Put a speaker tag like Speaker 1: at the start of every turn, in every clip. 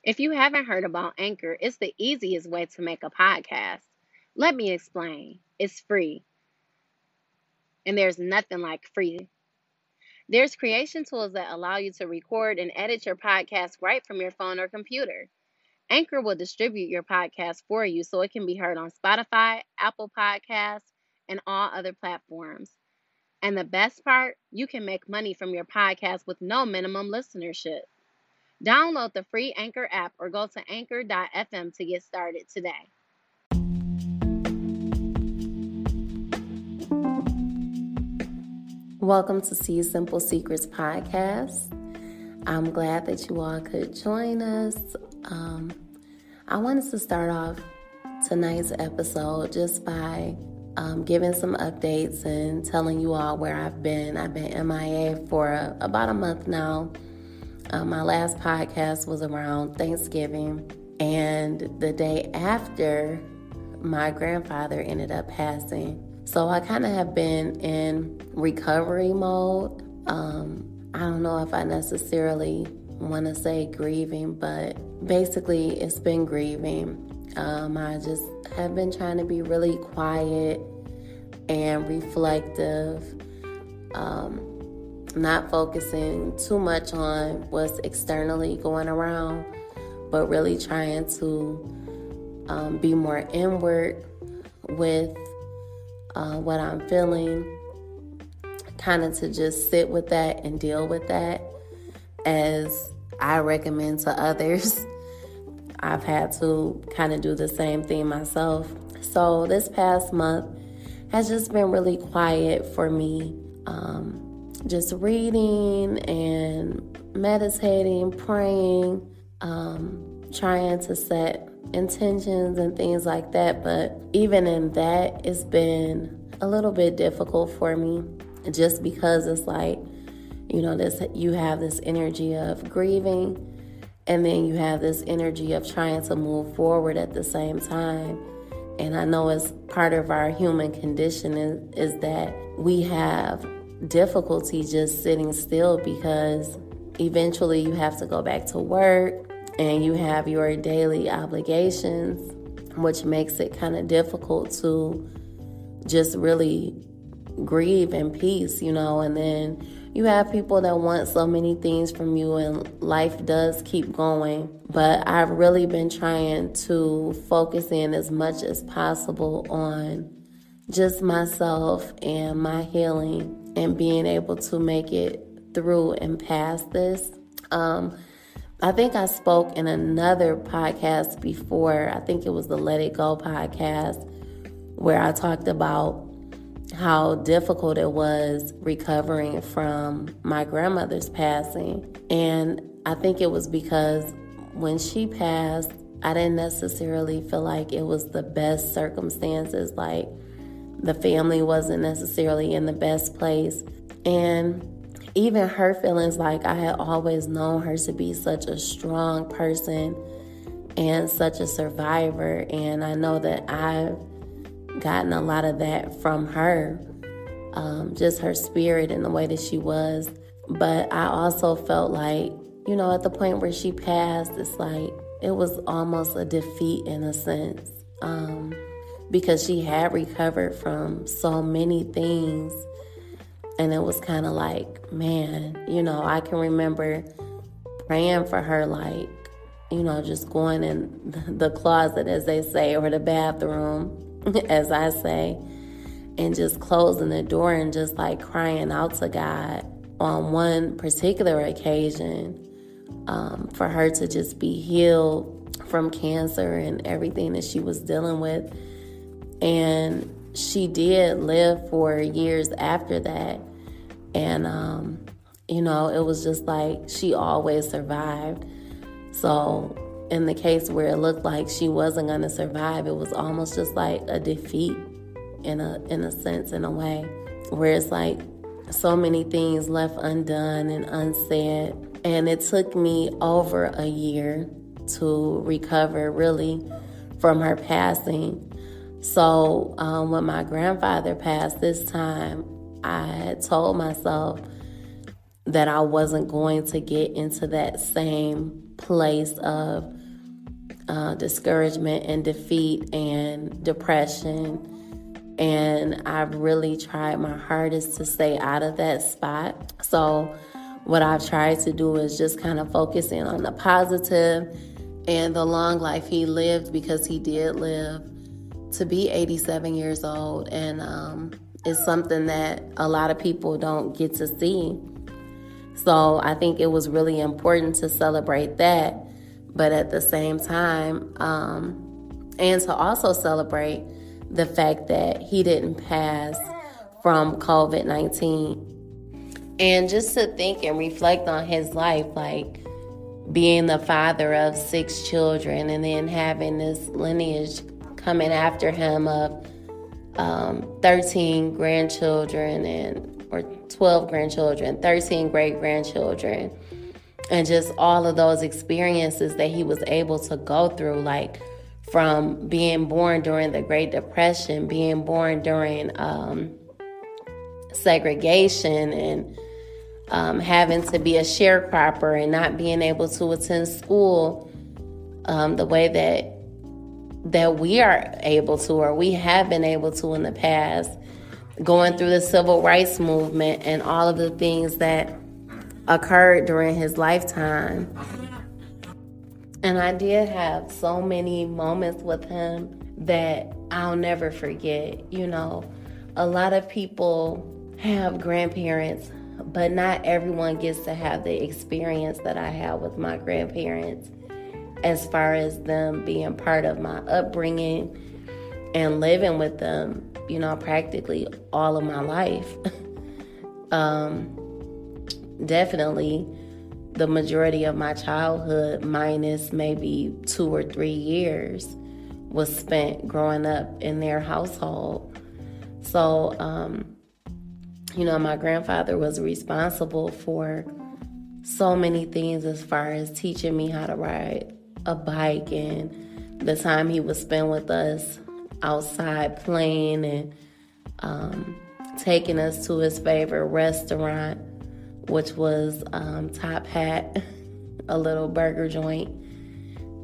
Speaker 1: If you haven't heard about Anchor, it's the easiest way to make a podcast. Let me explain. It's free, and there's nothing like free. There's creation tools that allow you to record and edit your podcast right from your phone or computer. Anchor will distribute your podcast for you so it can be heard on Spotify, Apple Podcasts, and all other platforms. And the best part, you can make money from your podcast with no minimum listenership. Download the free Anchor app or go to anchor.fm to get started today.
Speaker 2: Welcome to See Simple Secrets podcast. I'm glad that you all could join us. I wanted to start off tonight's episode just by giving some updates and telling you all where I've been. I've been MIA for about a month now. My last podcast was around Thanksgiving, and the day after, my grandfather ended up passing. So I kind of have been in recovery mode. I don't know if I necessarily want to say grieving, but basically it's been grieving. I just have been trying to be really quiet and reflective, not focusing too much on what's externally going around, but really trying to be more inward with what I'm feeling, kind of to just sit with that and deal with that as I recommend to others. I've had to kind of do the same thing myself. So this past month has just been really quiet for me. Just reading and meditating, praying, trying to set intentions and things like that. But even in that, it's been a little bit difficult for me just because it's like, you have this energy of grieving, and then you have this energy of trying to move forward at the same time. And I know it's part of our human condition is that we have difficulty just sitting still, because eventually you have to go back to work and you have your daily obligations, which makes it kind of difficult to just really grieve in peace, and then you have people that want so many things from you, and life does keep going. But I've really been trying to focus in as much as possible on just myself and my healing and being able to make it through and past this. I think I spoke in another podcast before. I think it was the Let It Go podcast, where I talked about how difficult it was recovering from my grandmother's passing. And I think it was because when she passed, I didn't necessarily feel like it was the best circumstances. Like, the family wasn't necessarily in the best place. And even her feelings, like, I had always known her to be such a strong person and such a survivor. And I know that I've gotten a lot of that from her, just her spirit and the way that she was. But I also felt like, at the point where she passed, it's like it was almost a defeat in a sense, because she had recovered from so many things. And it was kind of like, man, I can remember praying for her, like, just going in the closet, as they say, or the bathroom, as I say, and just closing the door and just like crying out to God on one particular occasion, for her to just be healed from cancer and everything that she was dealing with. And she did live for years after that. And, it was just like she always survived. So in the case where it looked like she wasn't going to survive, it was almost just like a defeat in a sense, in a way, where it's like so many things left undone and unsaid. And it took me over a year to recover really from her passing. So when my grandfather passed this time, I had told myself that I wasn't going to get into that same place of discouragement and defeat and depression. And I've really tried my hardest to stay out of that spot. So what I've tried to do is just kind of focus in on the positive and the long life he lived, because he did live to be 87 years old. And it's something that a lot of people don't get to see. So I think it was really important to celebrate that. But at the same time, and to also celebrate the fact that he didn't pass from COVID-19. And just to think and reflect on his life, like being the father of 6 children and then having this lineage coming after him of 13 grandchildren or 12 grandchildren, 13 great-grandchildren, and just all of those experiences that he was able to go through, like from being born during the Great Depression, being born during segregation, and having to be a sharecropper and not being able to attend school the way that we are able to, or we have been able to in the past, going through the civil rights movement and all of the things that occurred during his lifetime. And I did have so many moments with him that I'll never forget. You know, a lot of people have grandparents, but not everyone gets to have the experience that I had with my grandparents, as far as them being part of my upbringing and living with them, you know, practically all of my life. Definitely the majority of my childhood, minus maybe 2 or 3 years, was spent growing up in their household. So, you know, my grandfather was responsible for so many things as far as teaching me how to ride a bike, and the time he would spend with us outside playing, and taking us to his favorite restaurant, which was Top Hat, a little burger joint,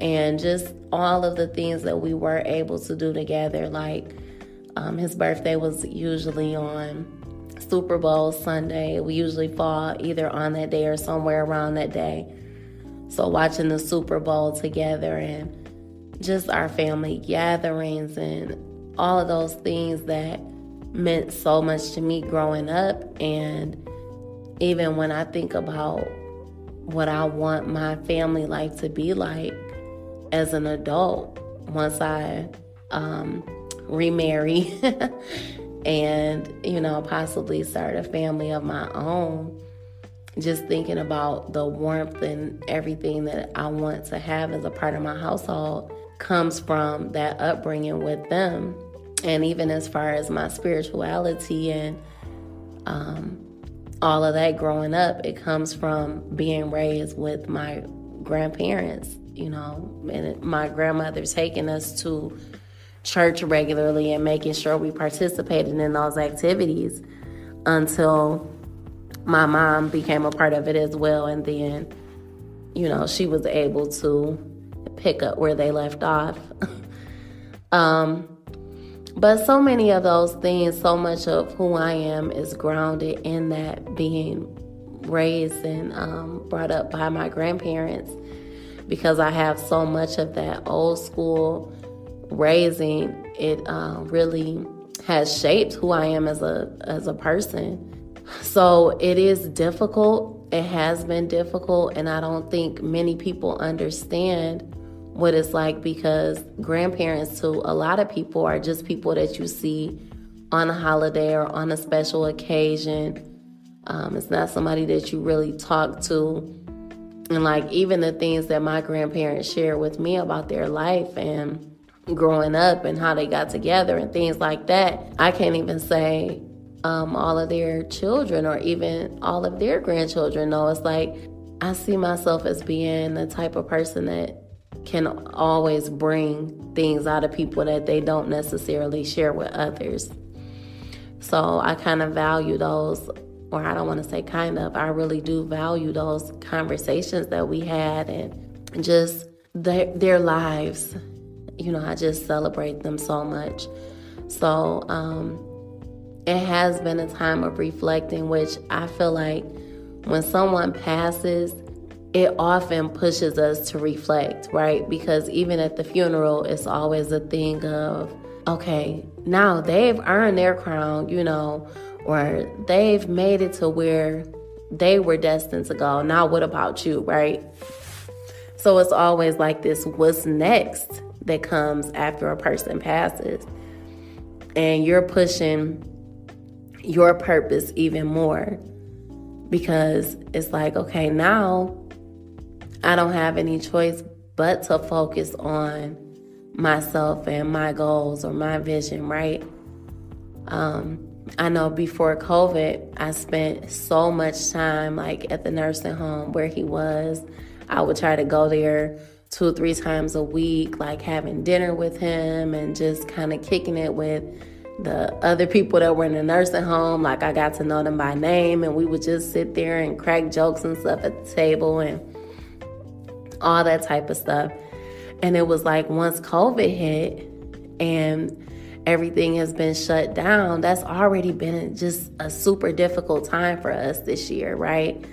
Speaker 2: and just all of the things that we were able to do together. Like his birthday was usually on Super Bowl Sunday. We usually fall either on that day or somewhere around that day. So watching the Super Bowl together, and just our family gatherings, and all of those things that meant so much to me growing up. And even when I think about what I want my family life to be like as an adult, once I remarry and, you know, possibly start a family of my own, just thinking about the warmth and everything that I want to have as a part of my household comes from that upbringing with them. And even as far as my spirituality and all of that growing up, it comes from being raised with my grandparents, you know, and my grandmother taking us to church regularly and making sure we participated in those activities until my mom became a part of it as well. And then, you know, she was able to pick up where they left off. But so many of those things, so much of who I am is grounded in that being raised and brought up by my grandparents, because I have so much of that old school raising. It really has shaped who I am as a person. So it is difficult. It has been difficult, and I don't think many people understand what it's like, because grandparents to a lot of people are just people that you see on a holiday or on a special occasion. It's not somebody that you really talk to. And like even the things that my grandparents shared with me about their life and growing up and how they got together and things like that, I can't even say all of their children or even all of their grandchildren know. It's like I see myself as being the type of person that can always bring things out of people that they don't necessarily share with others. So I kind of value those or I don't want to say kind of, I really do value those conversations that we had and just their lives. I just celebrate them so much. So it has been a time of reflecting, which I feel like when someone passes, it often pushes us to reflect, right? Because even at the funeral, it's always a thing of, okay, now they've earned their crown, or they've made it to where they were destined to go. Now what about you, right? So it's always like this, what's next that comes after a person passes? And you're pushing your purpose even more because it's like, okay, now I don't have any choice but to focus on myself and my goals or my vision, right? I know before COVID, I spent so much time like at the nursing home where he was. I would try to go there 2 or 3 times a week, like having dinner with him and just kind of kicking it with the other people that were in the nursing home. Like I got to know them by name, and we would just sit there and crack jokes and stuff at the table and all that type of stuff. And it was like once COVID hit and everything has been shut down, that's already been just a super difficult time for us this year, right?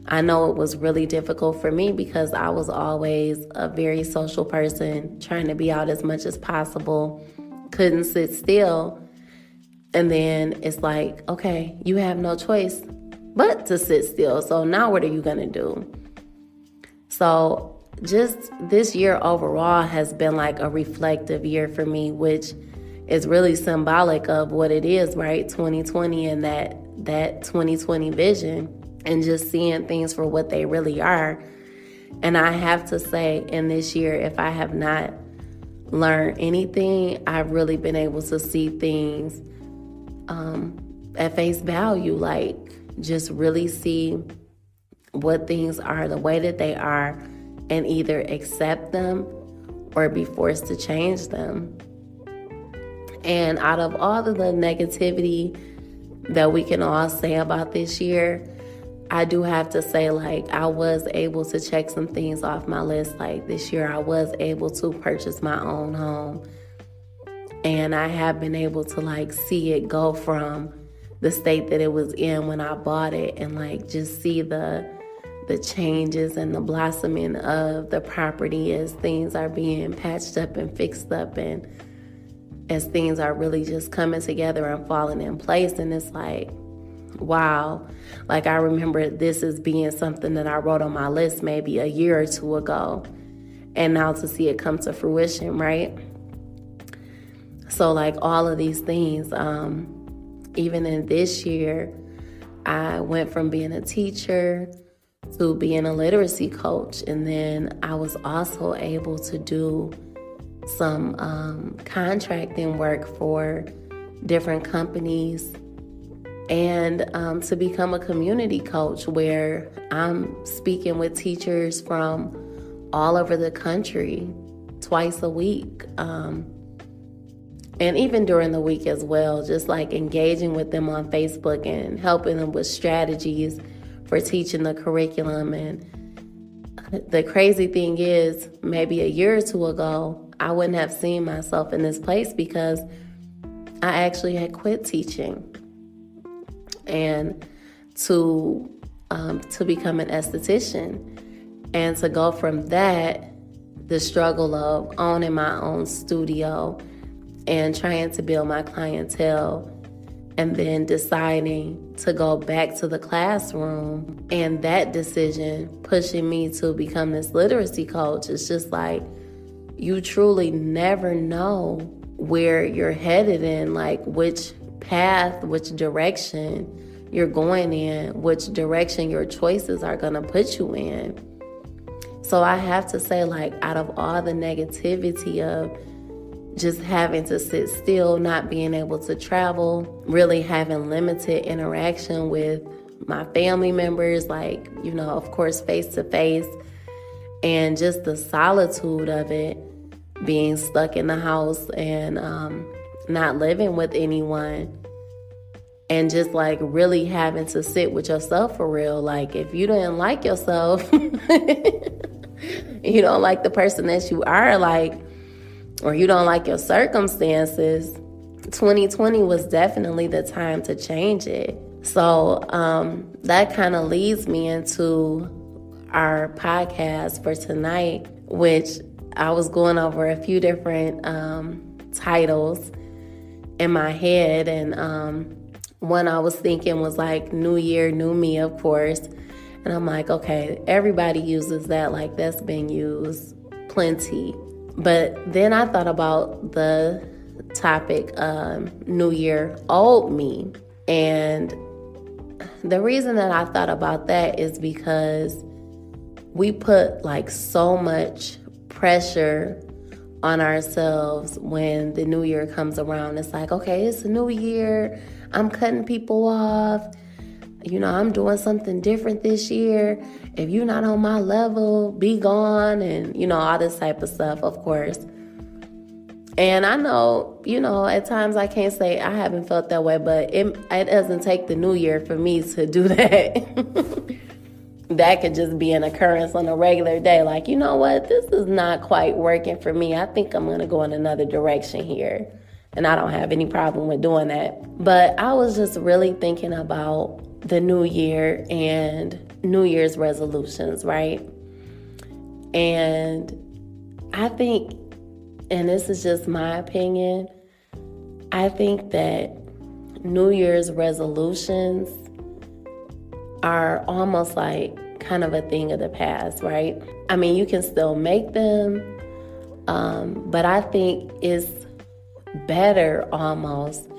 Speaker 2: I know it was really difficult for me because I was always a very social person, trying to be out as much as possible, couldn't sit still. And then it's like, okay, you have no choice but to sit still. So now what are you going to do? So just this year overall has been like a reflective year for me, which is really symbolic of what it is, right? 2020 and that 2020 vision, and just seeing things for what they really are. And I have to say, in this year, if I have not learned anything, I've really been able to see things at face value, like just really see what things are the way that they are and either accept them or be forced to change them. And out of all of the negativity that we can all say about this year, I do have to say, like, I was able to check some things off my list. Like this year, I was able to purchase my own home. And I have been able to, like, see it go from the state that it was in when I bought it and, like, just see the changes and the blossoming of the property as things are being patched up and fixed up and as things are really just coming together and falling in place. And it's like, wow. Like I remember this as being something that I wrote on my list maybe a year or 2 ago. And now to see it come to fruition, right? So like all of these things, even in this year, I went from being a teacher to being a literacy coach. And then I was also able to do some contracting work for different companies and to become a community coach where I'm speaking with teachers from all over the country twice a week. And even during the week as well, just like engaging with them on Facebook and helping them with strategies for teaching the curriculum. And the crazy thing is, maybe a year or 2 ago, I wouldn't have seen myself in this place because I actually had quit teaching. And to become an esthetician, and to go from that, the struggle of owning my own studio and trying to build my clientele, and then deciding to go back to the classroom, and that decision pushing me to become this literacy coach. It's just like, you truly never know where you're headed in, like which path, which direction you're going in, which direction your choices are going to put you in. So I have to say, like, out of all the negativity of just having to sit still, not being able to travel, really having limited interaction with my family members, like, of course, face to face, and just the solitude of it, being stuck in the house and not living with anyone. and just like really having to sit with yourself for real. Like if you didn't like yourself, you don't like the person that you are, like, or you don't like your circumstances, 2020 was definitely the time to change it. So that kind of leads me into our podcast for tonight, which I was going over a few different titles in my head. And one I was thinking was like New Year, New Me, of course. And I'm like, okay, everybody uses that. Like that's been used plenty. But then I thought about the topic, New Year, Old Me. And the reason that I thought about that is because we put like so much pressure on ourselves when the new year comes around. It's like, okay, it's a new year. I'm cutting people off. You know, I'm doing something different this year. If you're not on my level, be gone. And, you know, all this type of stuff, of course. And I know, you know, at times I can't say I haven't felt that way, but it doesn't take the new year for me to do that. That could just be an occurrence on a regular day. Like, you know what? This is not quite working for me. I think I'm going to go in another direction here. And I don't have any problem with doing that. But I was just really thinking about the new year and New Year's resolutions, right? And I think, and this is just my opinion, I think that New Year's resolutions are almost like kind of a thing of the past, right? I mean, you can still make them, but I think it's better almost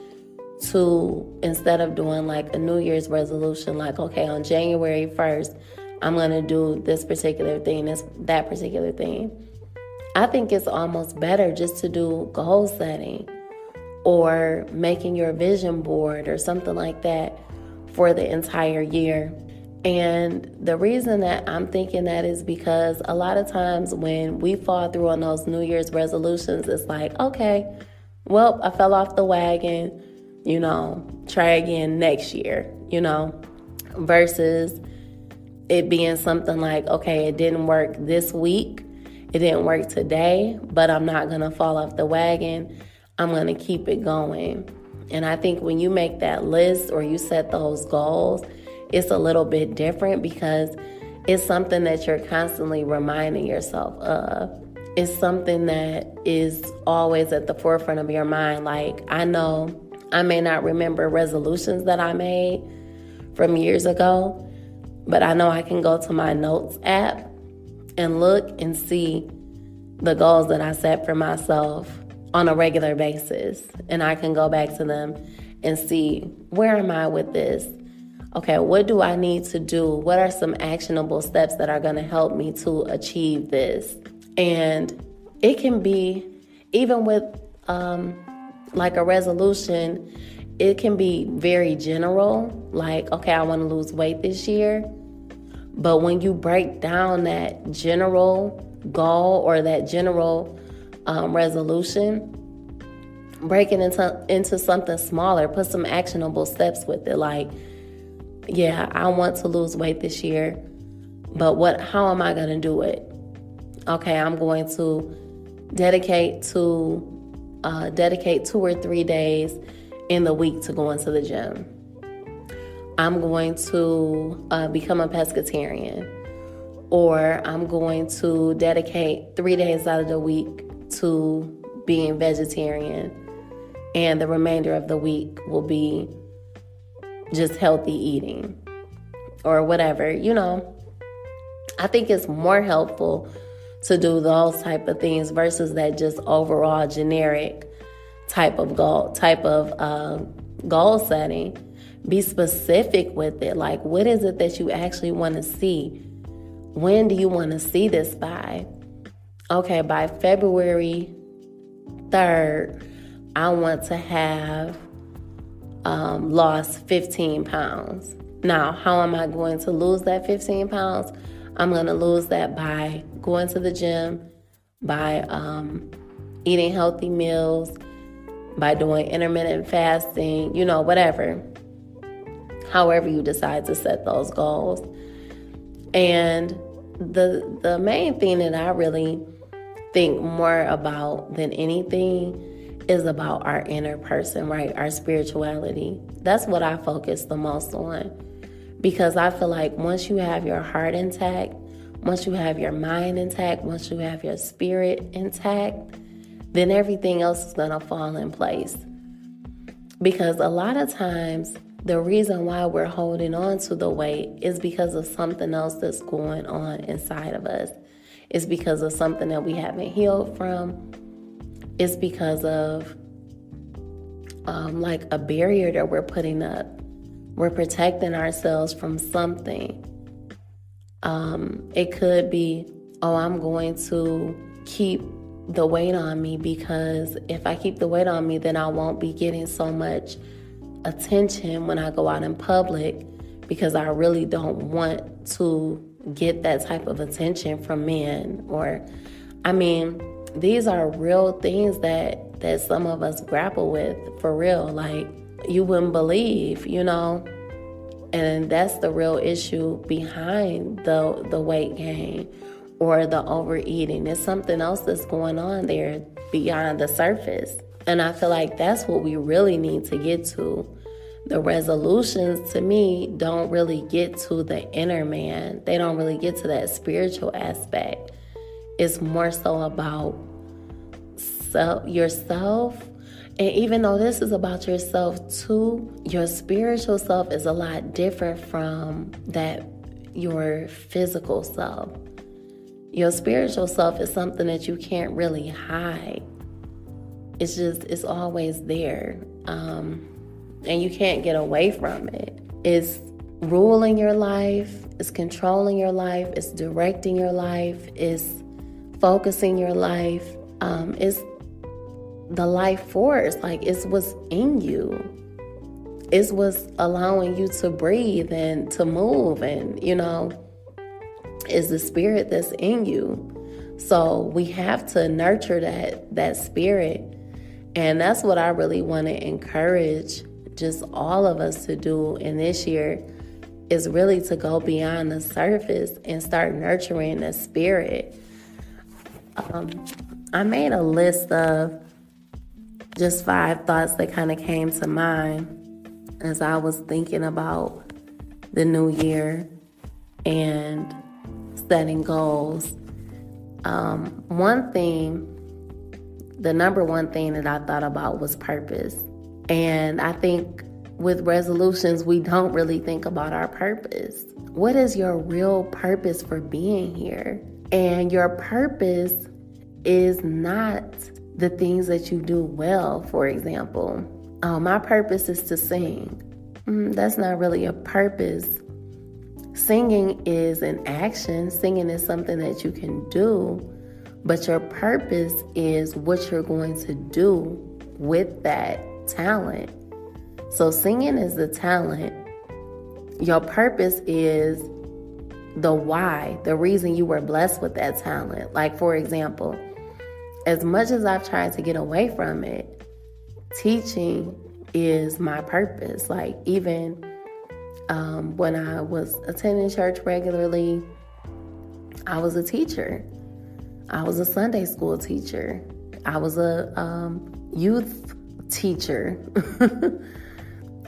Speaker 2: to, instead of doing like a New Year's resolution, like, okay, on January 1st, I'm going to do this particular thing, that particular thing. I think it's almost better just to do goal setting or making your vision board or something like that for the entire year. And the reason that I'm thinking that is because a lot of times when we fall through on those New Year's resolutions, it's like, okay, well, I fell off the wagon, you know, try again next year, you know, versus it being something like, okay, it didn't work this week, it didn't work today, but I'm not going to fall off the wagon. I'm going to keep it going. And I think when you make that list or you set those goals, it's a little bit different because it's something that you're constantly reminding yourself of. It's something that is always at the forefront of your mind. Like, I know I may not remember resolutions that I made from years ago, but I know I can go to my notes app and look and see the goals that I set for myself on a regular basis. And I can go back to them and see, where am I with this? Okay, what do I need to do? What are some actionable steps that are going to help me to achieve this? And it can be, even with like a resolution, it can be very general. Like, okay, I want to lose weight this year. But when you break down that general goal or that general resolution, break it into something smaller, put some actionable steps with it. Like, yeah, I want to lose weight this year, but how am I going to do it? Okay, I'm going to dedicate 2 or 3 days in the week to go into the gym. I'm going to become a pescatarian, or I'm going to dedicate 3 days out of the week to being vegetarian, and the remainder of the week will be just healthy eating or whatever, you know. I think it's more helpful to do those type of things versus that just overall generic type of goal setting. Be specific with it. Like, what is it that you actually want to see? When do you want to see this by? Okay, by February 3rd, I want to have lost 15 pounds. Now, how am I going to lose that 15 pounds? I'm going to lose that by going to the gym, by eating healthy meals, by doing intermittent fasting, you know, whatever. however you decide to set those goals. And the main thing that I really think more about than anything is about our inner person, right? Our spirituality. That's what I focus the most on, because I feel like once you have your heart intact, once you have your mind intact, once you have your spirit intact, then everything else is going to fall in place. Because a lot of times, the reason why we're holding on to the weight is because of something else that's going on inside of us. It's because of something that we haven't healed from. It's because of like a barrier that we're putting up. We're protecting ourselves from something. It could be, I'm going to keep the weight on me, because if I keep the weight on me, then I won't be getting so much attention when I go out in public, because I really don't want to get that type of attention from men. Or, these are real things that some of us grapple with, for real. Like, you wouldn't believe, and that's the real issue behind the weight gain or the overeating. There's something else that's going on there beyond the surface. And I feel like that's what we really need to get to. The resolutions, to me, don't really get to the inner man. They don't really get to that spiritual aspect. It's more so about yourself. And even though this is about yourself too, your spiritual self is a lot different from your physical self. Your spiritual self is something that you can't really hide. It's always there. And you can't get away from it. It's ruling your life. It's controlling your life. It's directing your life. It's focusing your life. It's the life force. Like, it's what's in you. It's what's allowing you to breathe and to move, and is the spirit that's in you. So we have to nurture that spirit. And that's what I really want to encourage just all of us to do in this year, is really to go beyond the surface and start nurturing the spirit. I made a list of just 5 thoughts that kind of came to mind as I was thinking about the new year and setting goals. The number one thing that I thought about was purpose. And I think with resolutions, we don't really think about our purpose. What is your real purpose for being here? And your purpose is not the things that you do well, for example. My purpose is to sing. That's not really a purpose. Singing is an action. Singing is something that you can do. But your purpose is what you're going to do with that talent. So singing is the talent. Your purpose is the why, the reason you were blessed with that talent. Like, for example, as much as I've tried to get away from it, teaching is my purpose. Like, even when I was attending church regularly, I was a teacher. I was a Sunday school teacher. I was a youth teacher,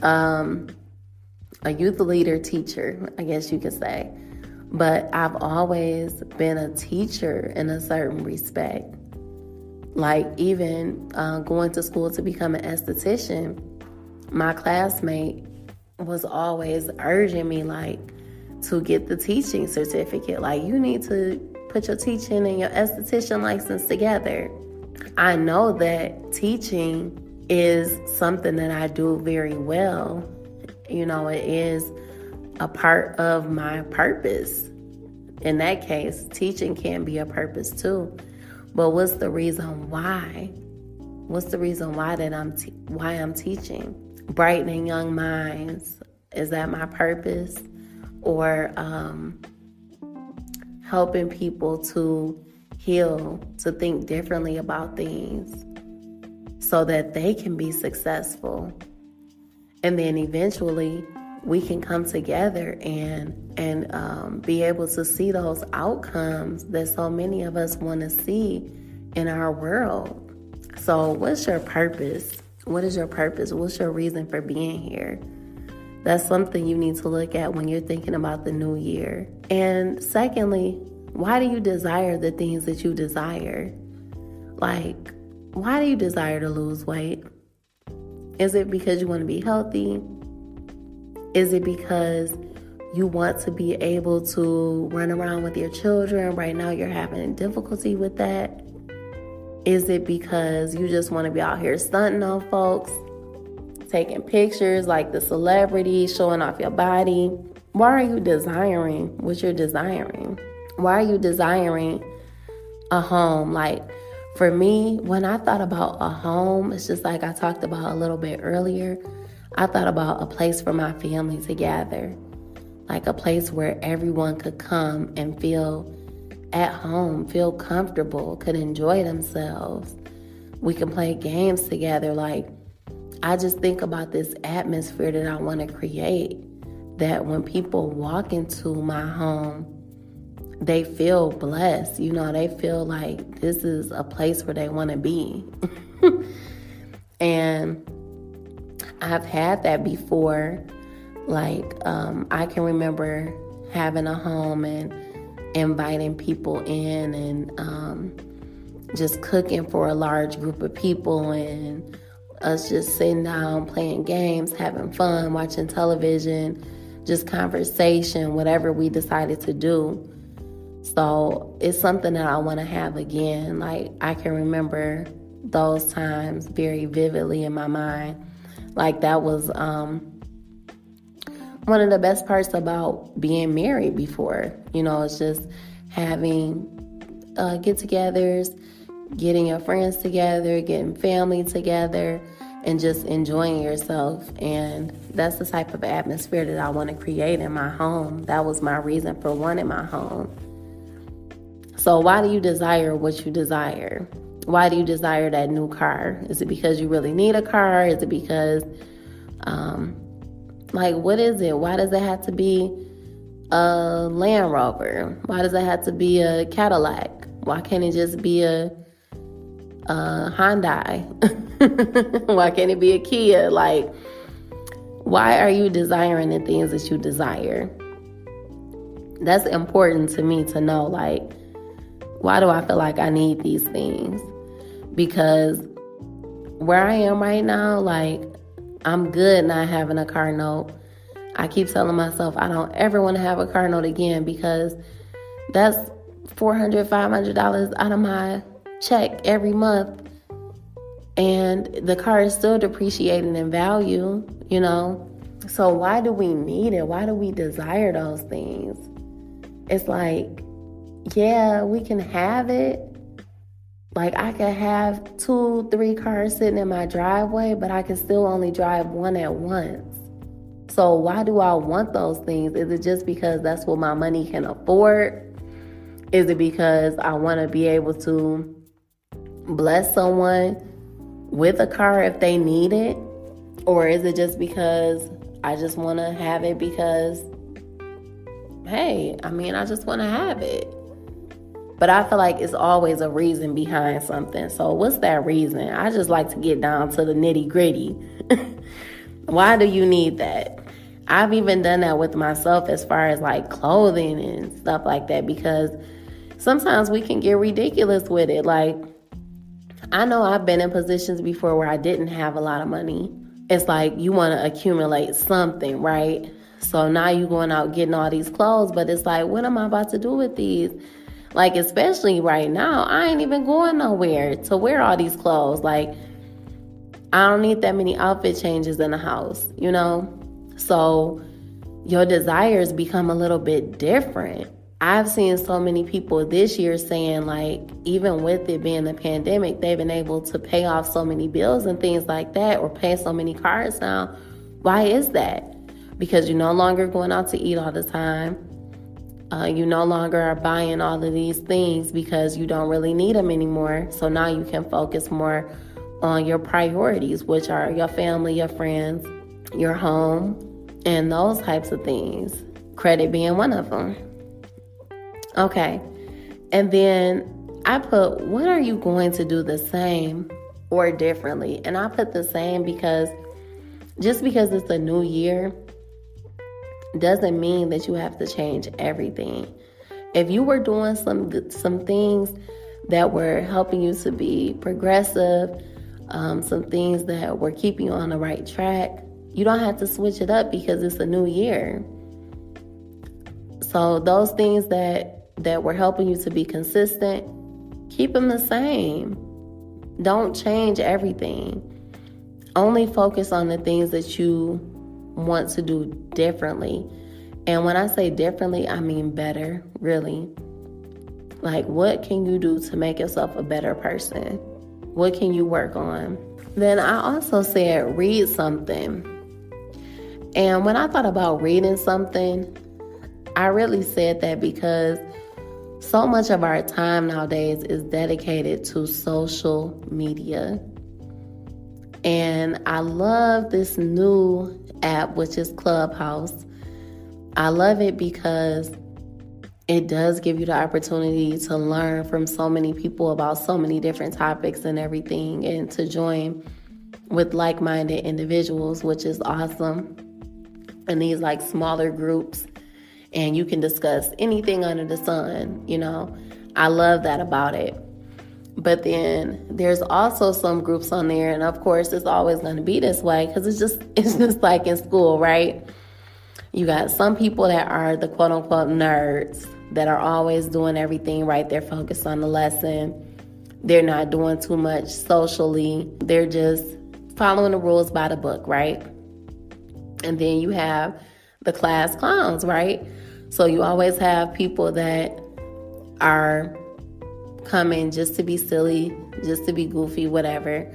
Speaker 2: a youth leader teacher, I guess you could say. But I've always been a teacher in a certain respect. Like, even going to school to become an esthetician, my classmate was always urging me, like, to get the teaching certificate. Like, you need to put your teaching and your esthetician license together. I know that teaching is something that I do very well. It is a part of my purpose. In that case, teaching can be a purpose too. But what's the reason why? What's the reason why why I'm teaching? Brightening young minds. Is that my purpose? Or helping people to heal, to think differently about things so that they can be successful. And then eventually we can come together and be able to see those outcomes that so many of us want to see in our world. So what's your purpose? What is your purpose? What's your reason for being here? That's something you need to look at when you're thinking about the new year. And secondly, why do you desire the things that you desire? Like, why do you desire to lose weight? Is it because you want to be healthy? Is it because you want to be able to run around with your children? Right now you're having difficulty with that. Is it because you just want to be out here stunting on folks, taking pictures like the celebrity, showing off your body? Why are you desiring what you're desiring? Why are you desiring a home? Like, for me, when I thought about a home, it's just like I talked about a little bit earlier. I thought about a place for my family to gather, like a place where everyone could come and feel at home, feel comfortable, could enjoy themselves. We can play games together. Like, I just think about this atmosphere that I want to create, that when people walk into my home, they feel blessed. You know, they feel like this is a place where they want to be. And I've had that before. Like, I can remember having a home and inviting people in and just cooking for a large group of people, and us just sitting down, playing games, having fun, watching television, just conversation, whatever we decided to do. So it's something that I want to have again. Like, I can remember those times very vividly in my mind. Like, that was one of the best parts about being married before. You know, it's just having get-togethers, getting your friends together, getting family together, and just enjoying yourself. And that's the type of atmosphere that I want to create in my home. That was my reason for wanting my home. So why do you desire what you desire? Why do you desire that new car? Is it because you really need a car? Is it because, what is it? Why does it have to be a Land Rover? Why does it have to be a Cadillac? Why can't it just be a Hyundai? Why can't it be a Kia? Like, why are you desiring the things that you desire? That's important to me to know. Like, why do I feel like I need these things? Because where I am right now, like, I'm good not having a car note. I keep telling myself I don't ever want to have a car note again, because that's $400, $500 out of my check every month. And the car is still depreciating in value, you know? So why do we need it? Why do we desire those things? It's like, yeah, we can have it. Like, I could have 2-3 cars sitting in my driveway, but I can still only drive one at once. So why do I want those things? Is it just because that's what my money can afford? Is it because I want to be able to bless someone with a car if they need it? Or is it just because I just want to have it because, hey, I just want to have it? But I feel like it's always a reason behind something. So what's that reason? I just like to get down to the nitty gritty. Why do you need that? I've even done that with myself as far as like clothing and stuff like that, because sometimes we can get ridiculous with it. Like, I know I've been in positions before where I didn't have a lot of money. It's like you want to accumulate something, right? So now you're going out getting all these clothes, but it's like, what am I about to do with these? Like, especially right now, I ain't even going nowhere to wear all these clothes. Like, I don't need that many outfit changes in the house, you know? So your desires become a little bit different. I've seen so many people this year saying, like, even with it being the pandemic, they've been able to pay off so many bills and things like that, or pay so many cards now. Why is that? Because you're no longer going out to eat all the time. You no longer are buying all of these things because you don't really need them anymore. So now you can focus more on your priorities, which are your family, your friends, your home, and those types of things. Credit being one of them. Okay. And then I put, what are you going to do the same or differently? And I put the same because just because it's a new year doesn't mean that you have to change everything. If you were doing some things that were helping you to be progressive, some things that were keeping you on the right track, you don't have to switch it up because it's a new year. So those things that were helping you to be consistent, keep them the same. Don't change everything. Only focus on the things that you want to do differently. And when I say differently, I mean better, really. Like, what can you do to make yourself a better person? What can you work on? Then I also said read something. And when I thought about reading something, I really said that because so much of our time nowadays is dedicated to social media. And I love this new app, which is Clubhouse. I love it because it does give you the opportunity to learn from so many people about so many different topics and everything, and to join with like-minded individuals, which is awesome. And these like smaller groups, and you can discuss anything under the sun, you know. I love that about it. But then there's also some groups on there, and of course it's always going to be this way because it's just like in school, right? You got some people that are the quote-unquote nerds that are always doing everything right. They're focused on the lesson. They're not doing too much socially. They're just following the rules by the book, right? And then you have the class clowns, right? So you always have people that are coming just to be silly, just to be goofy, whatever.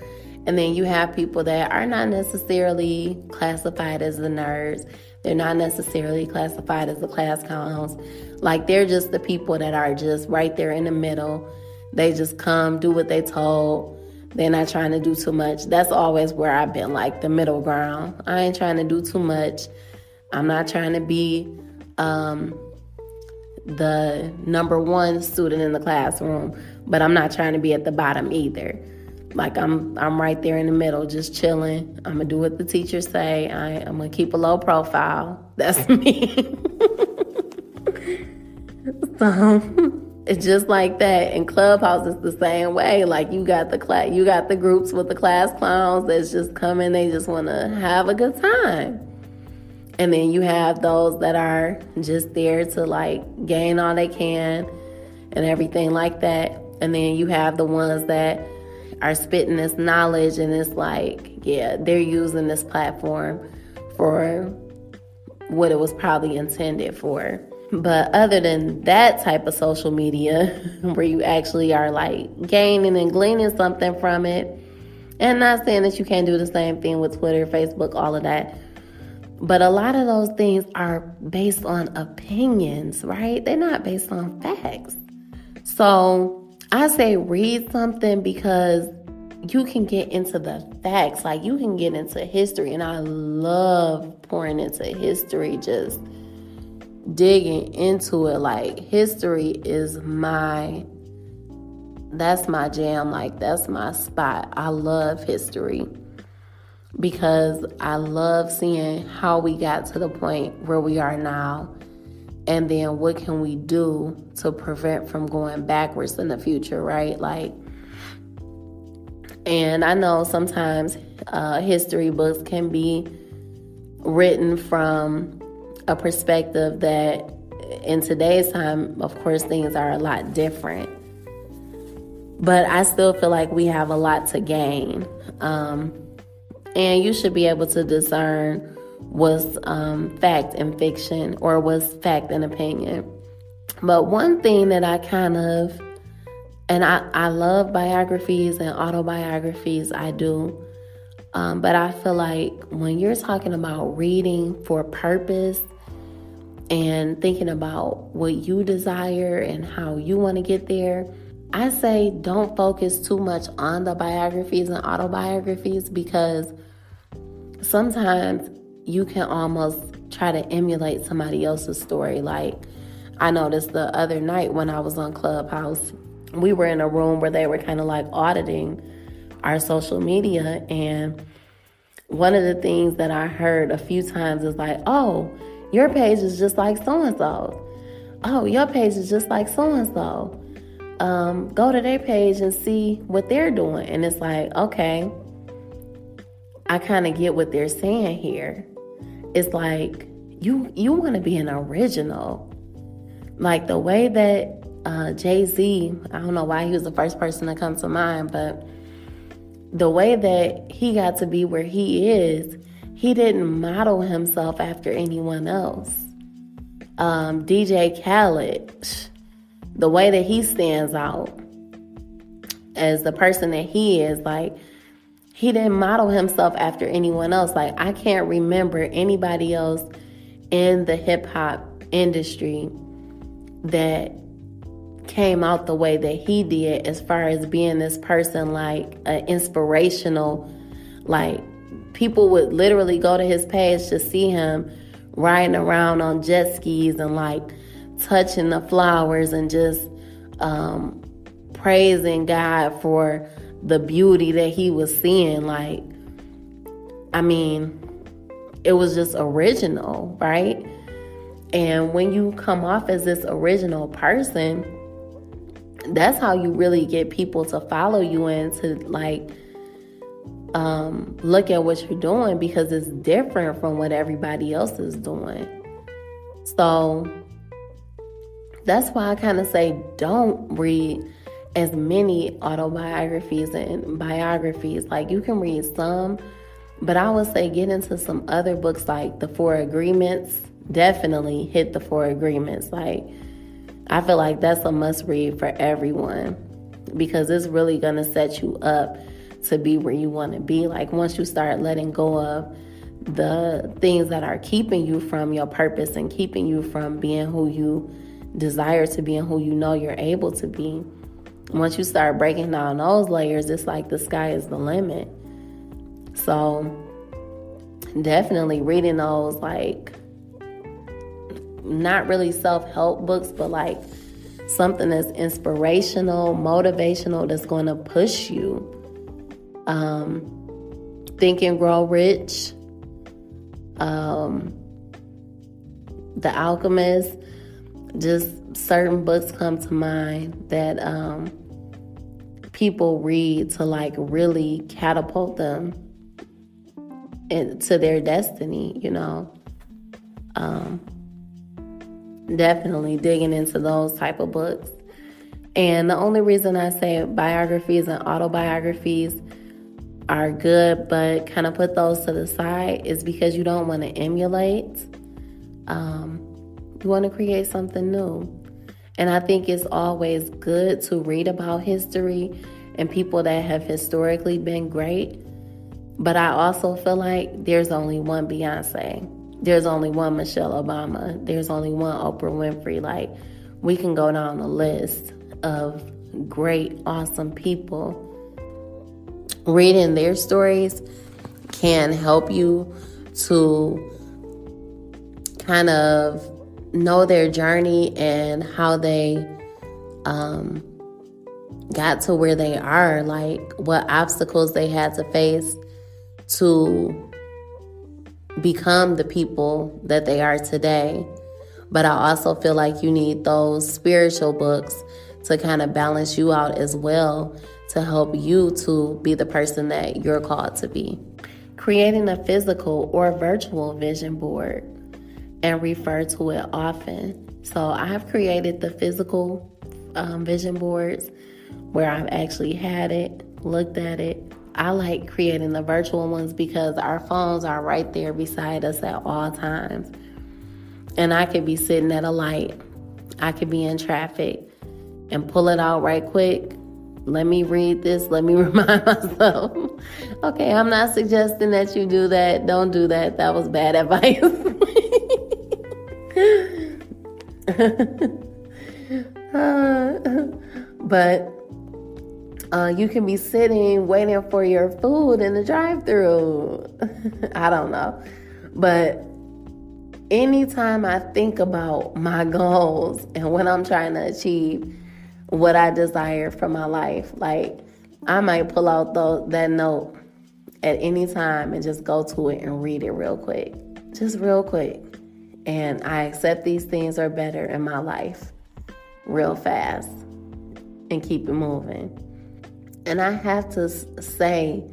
Speaker 2: And then you have people that are not necessarily classified as the nerds. They're not necessarily classified as the class clowns. Like, they're just the people that are just right there in the middle. They just come, do what they told. They're not trying to do too much. That's always where I've been, like the middle ground. I ain't trying to do too much. I'm not trying to be the number one student in the classroom, but I'm not trying to be at the bottom either. Like, I'm right there in the middle, just chilling. I'm gonna do what the teachers say. I'm gonna keep a low profile. That's me. So it's just like that. In Clubhouse, it's the same way. Like, you got the groups with the class clowns that's just coming. They just want to have a good time. And then you have those that are just there to like gain all they can and everything like that. And then you have the ones that are spitting this knowledge, and it's like, yeah, they're using this platform for what it was probably intended for. But other than that type of social media where you actually are like gaining and gleaning something from it, and not saying that you can't do the same thing with Twitter, Facebook, all of that, but a lot of those things are based on opinions, right? They're not based on facts. So I say read something because you can get into the facts. Like, you can get into history, and I love pouring into history, just digging into it. Like, history is that's my jam. Like, that's my spot. I love history because I love seeing how we got to the point where we are now, and then what can we do to prevent from going backwards in the future, right? Like, and I know sometimes history books can be written from a perspective that in today's time, of course, things are a lot different. But I still feel like we have a lot to gain. And you should be able to discern what's fact and fiction, or what's fact and opinion. But one thing that I kind of, and I love biographies and autobiographies, I do. But I feel like when you're talking about reading for purpose and thinking about what you desire and how you want to get there, I say don't focus too much on the biographies and autobiographies, because sometimes you can almost try to emulate somebody else's story. Like, I noticed the other night when I was on Clubhouse, we were in a room where they were kind of like auditing our social media, and one of the things that I heard a few times is like, oh, your page is just like so-and-so. Oh, your page is just like so-and-so. Go to their page and see what they're doing. And it's like, okay, I kind of get what they're saying here. It's like, you want to be an original. Like the way that Jay-Z, I don't know why he was the first person to come to mind, but the way that he got to be where he is, he didn't model himself after anyone else. DJ Khaled, the way that he stands out as the person that he is, like, he didn't model himself after anyone else. Like, I can't remember anybody else in the hip hop industry that came out the way that he did, as far as being this person, like an inspirational, like people would literally go to his page to see him riding around on jet skis and like touching the flowers and just praising God for the beauty that he was seeing. Like, I mean, it was just original, right? And when you come off as this original person, that's how you really get people to follow you and to like look at what you're doing, because it's different from what everybody else is doing. So that's why I kind of say don't read as many autobiographies and biographies. Like, you can read some, but I would say get into some other books like The Four Agreements. Definitely hit The Four Agreements. Like, I feel like that's a must read for everyone, because it's really going to set you up to be where you want to be. Like, once you start letting go of the things that are keeping you from your purpose and keeping you from being who you desire to be and who you know you're able to be, once you start breaking down those layers, it's like the sky is the limit. So definitely reading those, like, not really self-help books, but like something that's inspirational, motivational, that's going to push you. Think and Grow Rich, The Alchemist. Just certain books come to mind that people read to like really catapult them into their destiny, you know. Definitely digging into those type of books. And the only reason I say biographies and autobiographies are good, but kind of put those to the side, is because you don't want to emulate. You want to create something new. And I think it's always good to read about history and people that have historically been great. But I also feel like there's only one Beyonce. There's only one Michelle Obama. There's only one Oprah Winfrey. Like, we can go down the list of great, awesome people. Reading their stories can help you to kind of know their journey and how they got to where they are, like what obstacles they had to face to become the people that they are today. But I also feel like you need those spiritual books to kind of balance you out as well, to help you to be the person that you're called to be. Creating a physical or virtual vision board and refer to it often. So I have created the physical vision boards where I've actually had it, looked at it. I like creating the virtual ones because our phones are right there beside us at all times. And I could be sitting at a light. I could be in traffic and pull it out right quick. Let me read this. Let me remind myself. Okay, I'm not suggesting that you do that. Don't do that. That was bad advice. But you can be sitting waiting for your food in the drive-thru. I don't know. But anytime I think about my goals and what I'm trying to achieve, what I desire for my life, like I might pull out that note at any time and just go to it and read it real quick. Just real quick. And I accept these things are better in my life real fast and keep it moving. And I have to say,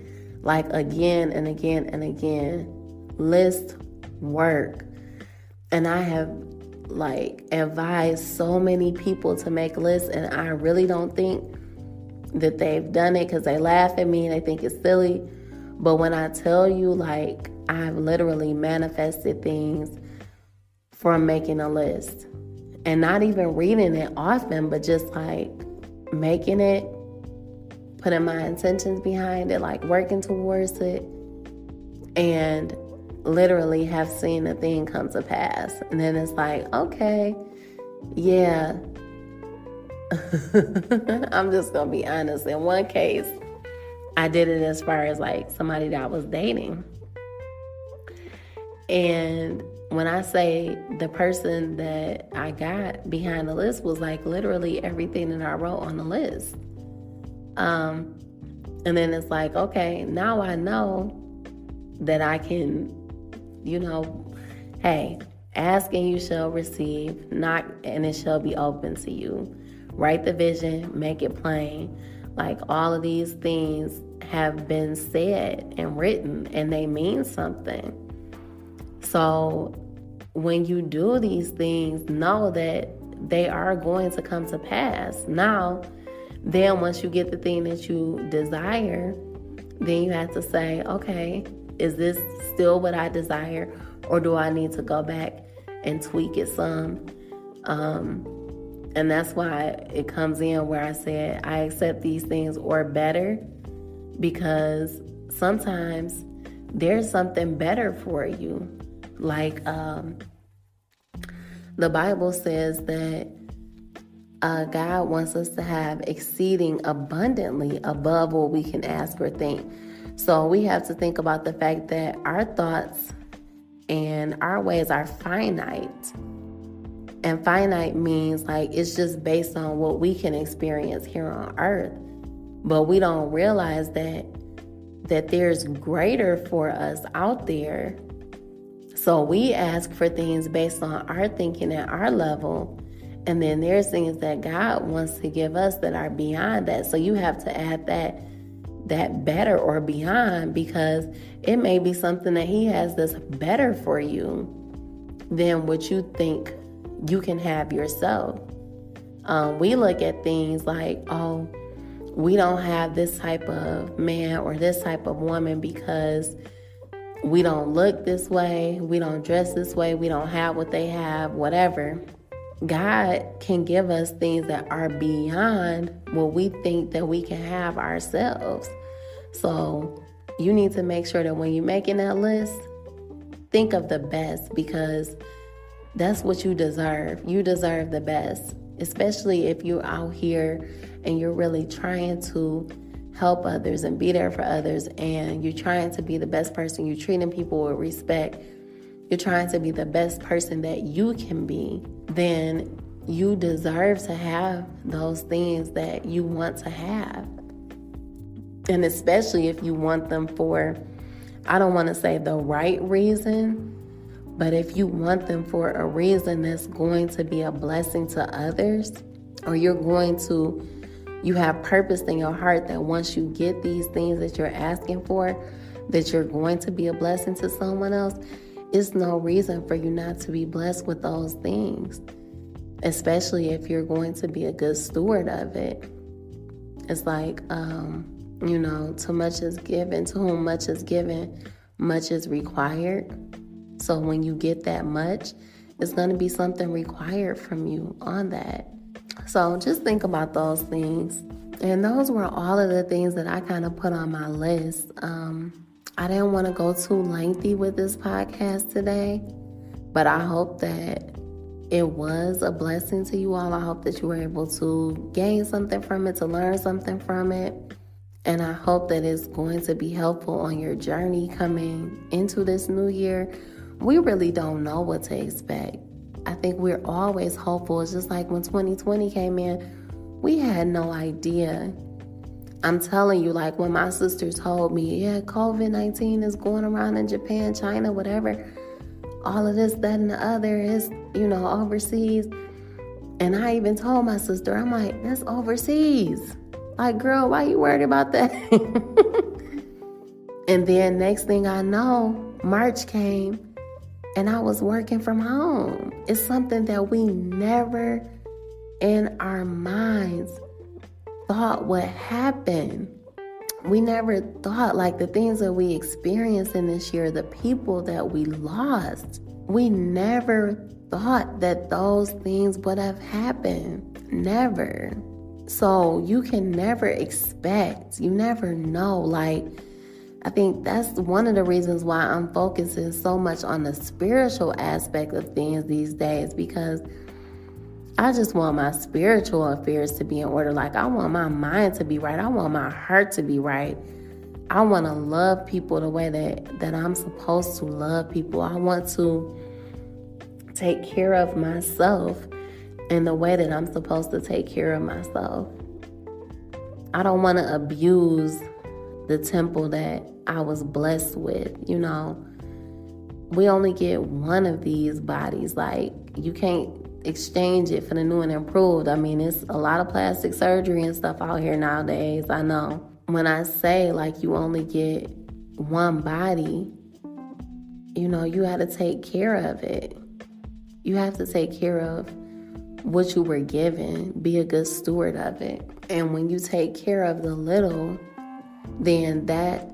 Speaker 2: like, again and again and again, list work. And I have, like, advised so many people to make lists, and I really don't think that they've done it because they laugh at me and they think it's silly. But when I tell you, like, I've literally manifested things from making a list. And not even reading it often, but just, like, making it, putting my intentions behind it, like, working towards it, and literally have seen the thing come to pass. And then it's like, okay, yeah. I'm just going to be honest. In one case, I did it as far as, like, somebody that I was dating. And when I say the person that I got behind the list was, like, literally everything that I wrote on the list. And then it's like, okay, now I know that I can, hey, ask and you shall receive, knock and it shall be open to you. Write the vision, make it plain. Like, all of these things have been said and written, and they mean something. So when you do these things, know that they are going to come to pass. Now, then once you get the thing that you desire, then you have to say, okay, is this still what I desire, or do I need to go back and tweak it some? And that's why it comes in where I said I accept these things or better, because sometimes there's something better for you. Like the Bible says that God wants us to have exceeding abundantly above what we can ask or think. So we have to think about the fact that our thoughts and our ways are finite. And finite means, like, it's just based on what we can experience here on earth. But we don't realize that there's greater for us out there. So we ask for things based on our thinking at our level. And then there's things that God wants to give us that are beyond that. So you have to add that better or beyond, because it may be something that He has that's better for you than what you think you can have yourself. We look at things like, oh, we don't have this type of man or this type of woman because we don't look this way, we don't dress this way, we don't have what they have, whatever. God can give us things that are beyond what we think that we can have ourselves. So you need to make sure that when you're making that list, think of the best, because that's what you deserve. You deserve the best, especially if you're out here and you're really trying to help others and be there for others, and you're trying to be the best person. You're treating people with respect. You're trying to be the best person that you can be. Then you deserve to have those things that you want to have. And especially if you want them for, I don't want to say the right reason, but if you want them for a reason that's going to be a blessing to others, or you have purpose in your heart that once you get these things that you're asking for, that you're going to be a blessing to someone else, it's no reason for you not to be blessed with those things, especially if you're going to be a good steward of it. It's like, too much is given, to whom much is given, much is required. So when you get that much, it's going to be something required from you on that. So just think about those things. And those were all of the things that I kind of put on my list. I didn't want to go too lengthy with this podcast today, but I hope that it was a blessing to you all. I hope that you were able to gain something from it, to learn something from it. And I hope that it's going to be helpful on your journey coming into this new year, we really don't know what to expect. I think we're always hopeful. It's just like when 2020 came in, we had no idea. I'm telling you, like when my sister told me, yeah, COVID-19 is going around in Japan, China, whatever, all of this, that, and the other is, overseas. And I even told my sister, I'm like, that's overseas. Like, girl, why you worried about that? And then next thing I know, March came and I was working from home. It's something that we never in our minds thought would happen. We never thought, like, the things that we experienced in this year, the people that we lost, we never thought that those things would have happened. Never. So you can never expect, you never know. Like, I think that's one of the reasons why I'm focusing so much on the spiritual aspect of things these days, because I just want my spiritual affairs to be in order. Like, I want my mind to be right. I want my heart to be right. I want to love people the way that I'm supposed to love people. I want to take care of myself in the way that I'm supposed to take care of myself. I don't want to abuse the temple that I was blessed with. We only get one of these bodies. Like, you can't exchange it for the new and improved. I mean, it's a lot of plastic surgery and stuff out here nowadays. I know. When I say, like, you only get one body, you have to take care of it. You have to take care of what you were given. Be a good steward of it. And when you take care of the little, then that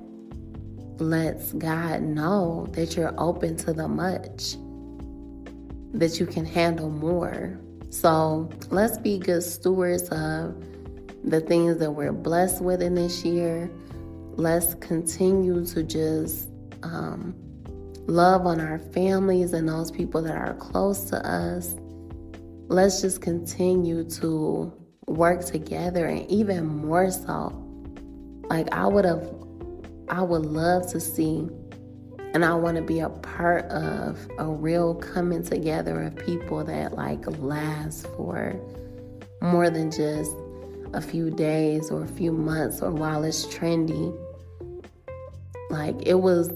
Speaker 2: lets God know that you're open to the much, that you can handle more. So let's be good stewards of the things that we're blessed with in this year. Let's continue to just love on our families and those people that are close to us. Let's just continue to work together, and even more so. Like, I would love to see, and I want to be a part of a real coming together of people that, like, last for more than just a few days or a few months or while it's trendy. Like, it was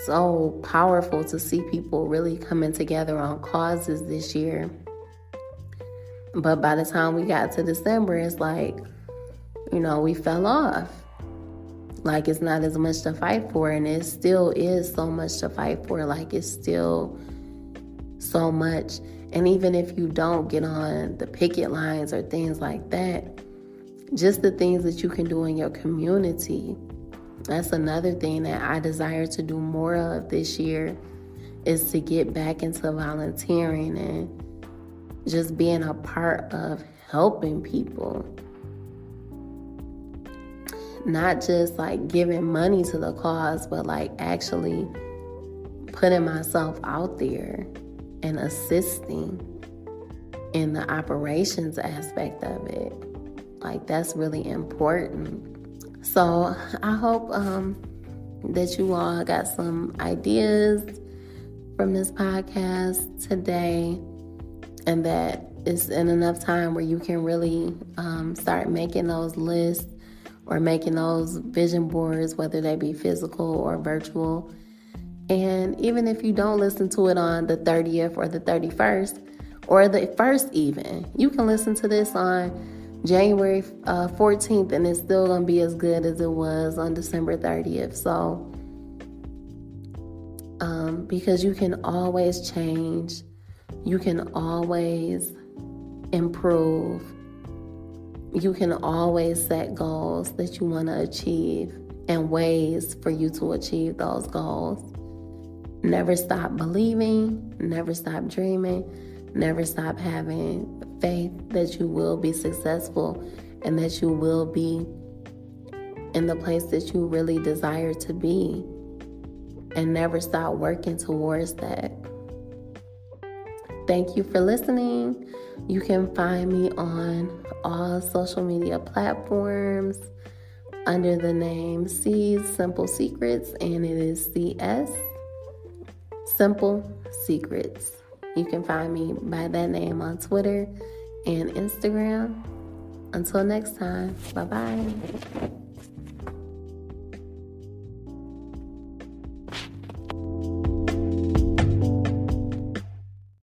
Speaker 2: so powerful to see people really coming together on causes this year. But by the time we got to December, it's like, we fell off. Like, it's not as much to fight for, and it still is so much to fight for. Like, it's still so much. And even if you don't get on the picket lines or things like that, just the things that you can do in your community, that's another thing that I desire to do more of this year, is to get back into volunteering and just being a part of helping people. Not just like giving money to the cause, but like actually putting myself out there and assisting in the operations aspect of it. Like, that's really important. So I hope that you all got some ideas from this podcast today, and that it's in enough time where you can really start making those lists or making those vision boards, whether they be physical or virtual. And even if you don't listen to it on the 30th or the 31st or the 1st even, you can listen to this on January 14th and it's still going to be as good as it was on December 30th. So, because you can always change, you can always improve, you can always set goals that you want to achieve and ways for you to achieve those goals. Never stop believing, never stop dreaming, never stop having faith that you will be successful and that you will be in the place that you really desire to be. And never stop working towards that. Thank you for listening. You can find me on all social media platforms under the name C's Simple Secrets, and it is CS. Simple Secrets. You can find me by that name on Twitter and Instagram. Until next time, bye-bye.